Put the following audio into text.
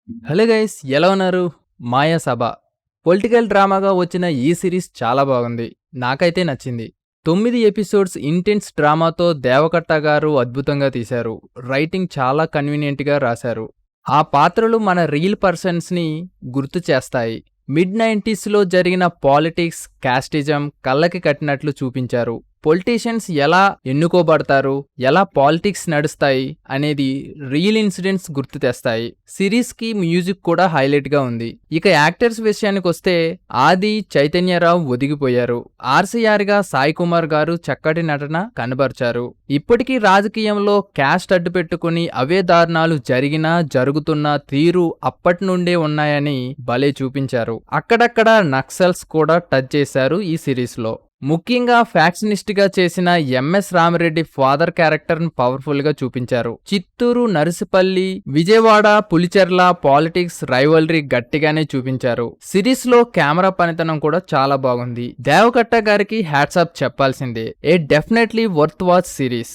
Hello guys, ఎలా ఉన్నారు? మాయా సభ political డ్రామాగా వచ్చిన ఈ సిరీస్ చాలా బాగుంది. నాకైతే నచ్చింది. 9 ఎపిసోడ్స్ ఇంటెన్స్ డ్రామాతో దేవకట్ట గారు అద్భుతంగా తీశారు. రైటింగ్ చాలా కన్వీనియంట్గా రాశారు. ఆ పాత్రలు మన రియల్ పర్సన్స్ని గుర్తు చేస్తాయి. మిడ్ 90స్లో జరిగిన పాలిటిక్స్, కాస్టిజం కళ్ళకి కట్టినట్లు చూపించారు. పొలిటీషియన్స్ ఎలా ఎన్నుకోబడతారు, ఎలా పాలిటిక్స్ నడుస్తాయి అనేది రియల్ ఇన్సిడెంట్స్ గుర్తు తెస్తాయి. సిరీస్కి మ్యూజిక్ కూడా హైలైట్గా ఉంది. ఇక యాక్టర్స్ విషయానికి వస్తే ఆది, చైతన్యరావు ఒదిగిపోయారు. ఆర్సీఆర్గా సాయి కుమార్ గారు చక్కటి నటన కనబర్చారు. ఇప్పటికీ రాజకీయంలో క్యాస్ట్ అడ్డు పెట్టుకుని అవే దారుణాలు జరిగినా జరుగుతున్న తీరు అప్పటి నుండే ఉన్నాయని భలే చూపించారు. అక్కడక్కడ నక్సల్స్ కూడా టచ్ చేశారు ఈ సిరీస్లో. ముఖ్యంగా ఫ్యాక్షనిస్ట్ గా చేసిన ఎంఎస్ రామిరెడ్డి ఫాదర్ క్యారెక్టర్ ను పవర్ఫుల్ గా చూపించారు. చిత్తూరు, నర్సిపల్లి, విజయవాడ, పులిచెర్ల పాలిటిక్స్ రైవల్రీ గట్టిగానే చూపించారు. సిరీస్ లో కెమెరా పనితనం కూడా చాలా బాగుంది. దేవకట్ట గారికి హ్యాట్స్ ఆఫ్ చెప్పాల్సిందే. ఏ డెఫినెట్లీ వర్త్ వాచ్ సిరీస్.